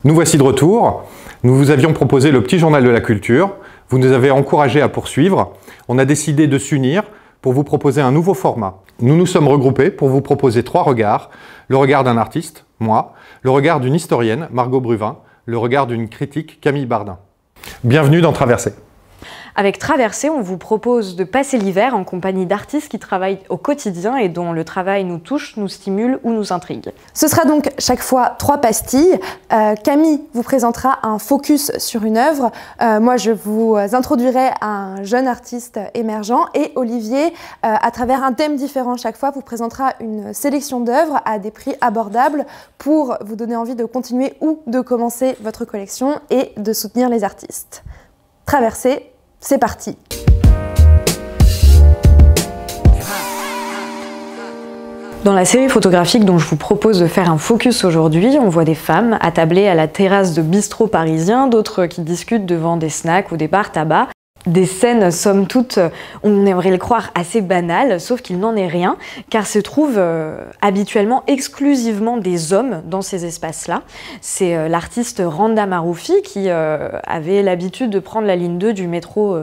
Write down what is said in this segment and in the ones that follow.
Nous voici de retour. Nous vous avions proposé le petit journal de la culture. Vous nous avez encouragés à poursuivre. On a décidé de s'unir pour vous proposer un nouveau format. Nous nous sommes regroupés pour vous proposer 3 regards. Le regard d'un artiste, moi, le regard d'une historienne, Margot Bruvin, le regard d'une critique, Camille Bardin. Bienvenue dans Traversée. Avec Traversée, on vous propose de passer l'hiver en compagnie d'artistes qui travaillent au quotidien et dont le travail nous touche, nous stimule ou nous intrigue. Ce sera donc chaque fois 3 pastilles. Camille vous présentera un focus sur une œuvre. Moi, je vous introduirai un jeune artiste émergent. Et Olivier, à travers un thème différent chaque fois, vous présentera une sélection d'œuvres à des prix abordables pour vous donner envie de continuer ou de commencer votre collection et de soutenir les artistes. Traversée, c'est parti! Dans la série photographique dont je vous propose de faire un focus aujourd'hui, on voit des femmes attablées à la terrasse de bistrots parisiens, d'autres qui discutent devant des snacks ou des bars tabac. Des scènes, somme toute, on aimerait le croire assez banales, sauf qu'il n'en est rien, car se trouvent habituellement exclusivement des hommes dans ces espaces-là. C'est l'artiste Randa Maroufi qui avait l'habitude de prendre la ligne 2 du métro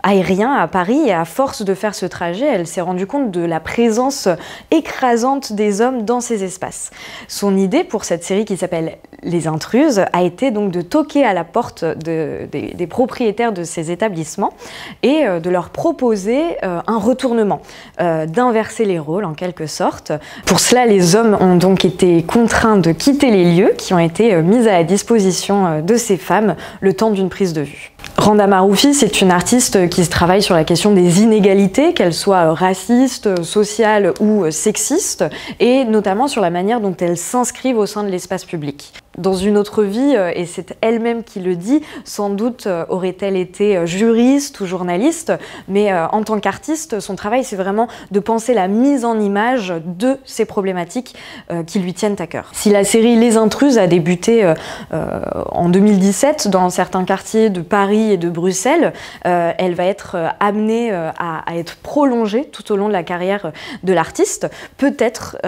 aérien à Paris, et à force de faire ce trajet, elle s'est rendue compte de la présence écrasante des hommes dans ces espaces. Son idée pour cette série qui s'appelle Les Intruses a été donc de toquer à la porte des propriétaires de ces établissements et de leur proposer un retournement, d'inverser les rôles en quelque sorte. Pour cela, les hommes ont donc été contraints de quitter les lieux qui ont été mis à la disposition de ces femmes le temps d'une prise de vue. Randa Maroufi, c'est une artiste qui travaille sur la question des inégalités, qu'elles soient racistes, sociales ou sexistes, et notamment sur la manière dont elles s'inscrivent au sein de l'espace public. Dans une autre vie, et c'est elle-même qui le dit, sans doute aurait-elle été juriste ou journaliste, mais en tant qu'artiste, son travail c'est vraiment de penser la mise en image de ces problématiques qui lui tiennent à cœur. Si la série Les Intruses a débuté en 2017 dans certains quartiers de Paris et de Bruxelles, elle va être amenée à être prolongée tout au long de la carrière de l'artiste. Peut-être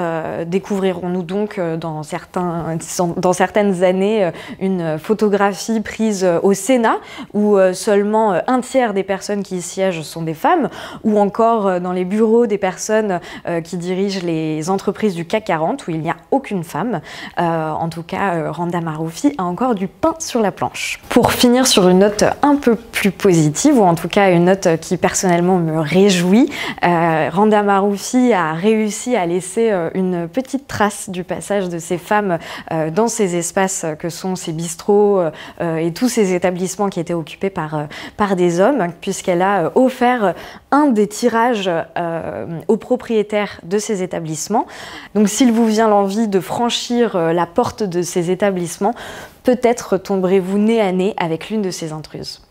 découvrirons-nous donc dans certaines années une photographie prise au Sénat où seulement un tiers des personnes qui y siègent sont des femmes, ou encore dans les bureaux des personnes qui dirigent les entreprises du CAC 40 où il n'y a aucune femme. En tout cas, Randa Maroufi a encore du pain sur la planche. Pour finir sur une note un peu plus positive, ou en tout cas une note qui personnellement me réjouit, Randa Maroufi a réussi à laisser une petite trace du passage de ces femmes dans ces espaces que sont ces bistrots et tous ces établissements qui étaient occupés par des hommes, puisqu'elle a offert un des tirages aux propriétaires de ces établissements. Donc s'il vous vient l'envie de franchir la porte de ces établissements, peut-être tomberez-vous nez à nez avec l'une de ces intruses.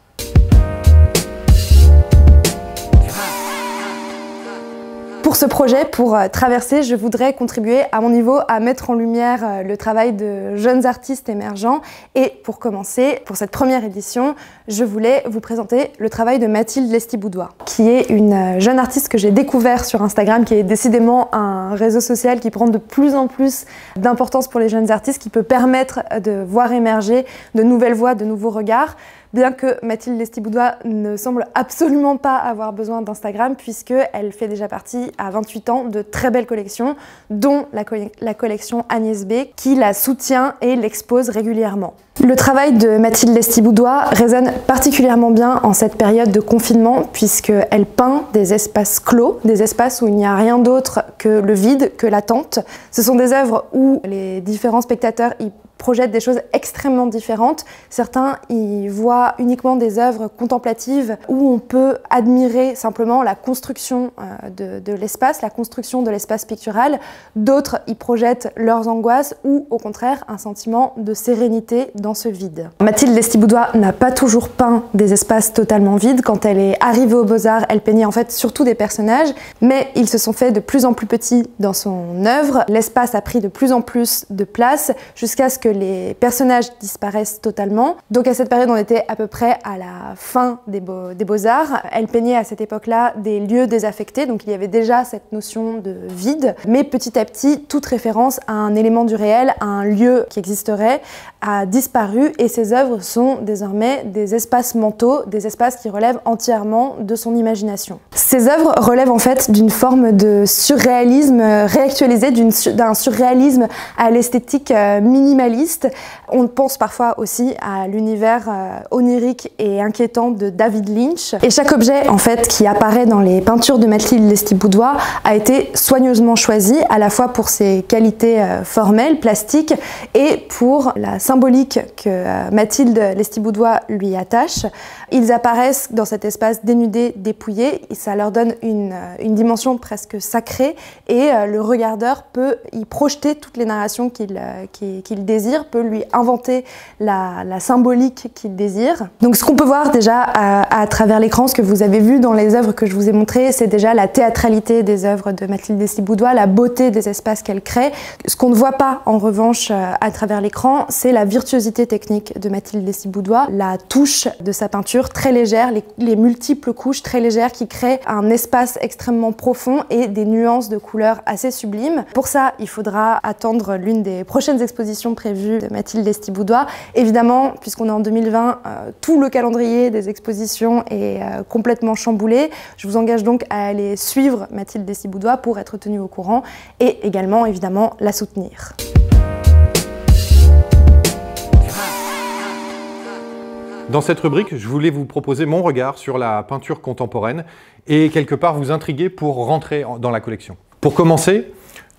Pour ce projet, pour Traverser, je voudrais contribuer à mon niveau à mettre en lumière le travail de jeunes artistes émergents. Et pour commencer, pour cette première édition, je voulais vous présenter le travail de Mathilde Lestiboudois, qui est une jeune artiste que j'ai découvert sur Instagram, qui est décidément un réseau social qui prend de plus en plus d'importance pour les jeunes artistes, qui peut permettre de voir émerger de nouvelles voix, de nouveaux regards. Bien que Mathilde Lestiboudois ne semble absolument pas avoir besoin d'Instagram, puisqu'elle fait déjà partie, à 28 ans, de très belles collections, dont la collection Agnès B, qui la soutient et l'expose régulièrement. Le travail de Mathilde Lestiboudois résonne particulièrement bien en cette période de confinement, puisqu'elle peint des espaces clos, des espaces où il n'y a rien d'autre que le vide, que l'attente. Ce sont des œuvres où les différents spectateurs y projettent des choses extrêmement différentes. Certains y voient uniquement des œuvres contemplatives où on peut admirer simplement la construction de l'espace, la construction de l'espace pictural. D'autres y projettent leurs angoisses ou au contraire un sentiment de sérénité dans ce vide. Mathilde Lestiboudois n'a pas toujours peint des espaces totalement vides. Quand elle est arrivée aux Beaux-Arts, elle peignait en fait surtout des personnages, mais ils se sont faits de plus en plus petits dans son œuvre. L'espace a pris de plus en plus de place jusqu'à ce que les personnages disparaissent totalement. Donc à cette période, on était à peu près à la fin des Beaux-Arts. Elle peignait à cette époque-là des lieux désaffectés, donc il y avait déjà cette notion de vide, mais petit à petit, toute référence à un élément du réel, à un lieu qui existerait, a disparu et ses œuvres sont désormais des espaces mentaux, des espaces qui relèvent entièrement de son imagination. Ces œuvres relèvent en fait d'une forme de surréalisme réactualisé, d'un surréalisme à l'esthétique minimaliste. On pense parfois aussi à l'univers onirique et inquiétant de David Lynch. Et chaque objet en fait qui apparaît dans les peintures de Mathilde Lestiboudois a été soigneusement choisi, à la fois pour ses qualités formelles, plastiques, et pour la symbolique que Mathilde Lestiboudois lui attache. Ils apparaissent dans cet espace dénudé, dépouillé, et ça leur donne une dimension presque sacrée, et le regardeur peut y projeter toutes les narrations qu'il désire, peut lui inventer la symbolique qu'il désire. Donc ce qu'on peut voir déjà à travers l'écran, ce que vous avez vu dans les œuvres que je vous ai montrées, c'est déjà la théâtralité des œuvres de Mathilde Lestiboudois, la beauté des espaces qu'elle crée. Ce qu'on ne voit pas en revanche à travers l'écran, c'est la virtuosité technique de Mathilde Lestiboudois, la touche de sa peinture très légère, les multiples couches très légères qui créent un espace extrêmement profond et des nuances de couleurs assez sublimes. Pour ça, il faudra attendre l'une des prochaines expositions prévues de Mathilde Lestiboudois. Évidemment, puisqu'on est en 2020, tout le calendrier des expositions est complètement chamboulé. Je vous engage donc à aller suivre Mathilde Lestiboudois pour être tenu au courant et également, évidemment, la soutenir. Dans cette rubrique, je voulais vous proposer mon regard sur la peinture contemporaine et quelque part vous intriguer pour rentrer dans la collection. Pour commencer,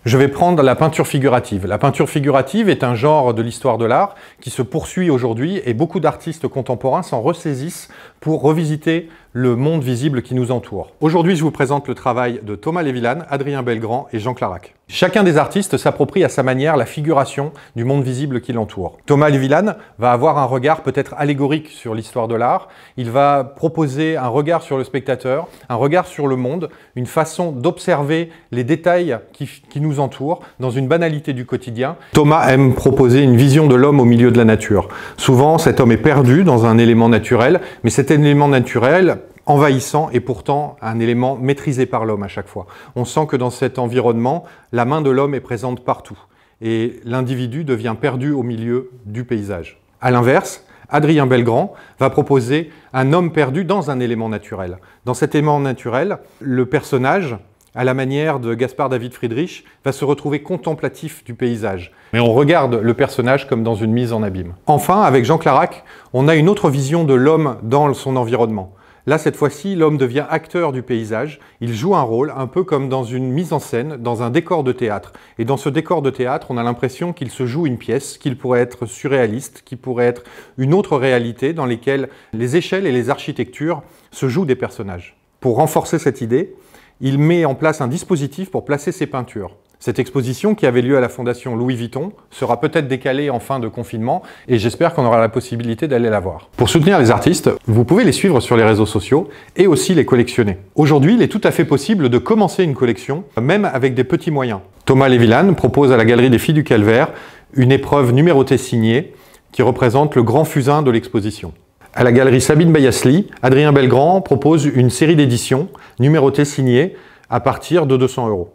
je vais prendre la peinture figurative. La peinture figurative est un genre de l'histoire de l'art qui se poursuit aujourd'hui et beaucoup d'artistes contemporains s'en ressaisissent pour revisiter le monde visible qui nous entoure. Aujourd'hui, je vous présente le travail de Thomas Lévillane, Adrien Belgrand et Jean Clarac. Chacun des artistes s'approprie à sa manière la figuration du monde visible qui l'entoure. Thomas Lévillane va avoir un regard peut-être allégorique sur l'histoire de l'art. Il va proposer un regard sur le spectateur, un regard sur le monde, une façon d'observer les détails qui nous entourent dans une banalité du quotidien. Thomas aime proposer une vision de l'homme au milieu de la nature. Souvent, cet homme est perdu dans un élément naturel, mais cet élément naturel envahissant et pourtant un élément maîtrisé par l'homme à chaque fois. On sent que dans cet environnement, la main de l'homme est présente partout et l'individu devient perdu au milieu du paysage. À l'inverse, Adrien Belgrand va proposer un homme perdu dans un élément naturel. Dans cet élément naturel, le personnage, à la manière de Gaspard David Friedrich, va se retrouver contemplatif du paysage. Mais on regarde le personnage comme dans une mise en abîme. Enfin, avec Jean Clarac, on a une autre vision de l'homme dans son environnement. Là, cette fois-ci, l'homme devient acteur du paysage. Il joue un rôle, un peu comme dans une mise en scène, dans un décor de théâtre. Et dans ce décor de théâtre, on a l'impression qu'il se joue une pièce, qu'il pourrait être surréaliste, qu'il pourrait être une autre réalité dans laquelle les échelles et les architectures se jouent des personnages. Pour renforcer cette idée, il met en place un dispositif pour placer ses peintures. Cette exposition qui avait lieu à la Fondation Louis Vuitton sera peut-être décalée en fin de confinement et j'espère qu'on aura la possibilité d'aller la voir. Pour soutenir les artistes, vous pouvez les suivre sur les réseaux sociaux et aussi les collectionner. Aujourd'hui, il est tout à fait possible de commencer une collection, même avec des petits moyens. Thomas Lévillane propose à la Galerie des Filles du Calvaire une épreuve numérotée signée qui représente le grand fusain de l'exposition. À la Galerie Sabine Bayasli, Adrien Belgrand propose une série d'éditions numérotées signées à partir de 200 €.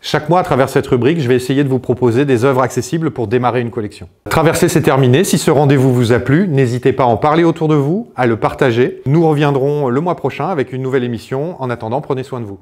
Chaque mois, à travers cette rubrique, je vais essayer de vous proposer des œuvres accessibles pour démarrer une collection. Traverser, c'est terminé. Si ce rendez-vous vous a plu, n'hésitez pas à en parler autour de vous, à le partager. Nous reviendrons le mois prochain avec une nouvelle émission. En attendant, prenez soin de vous.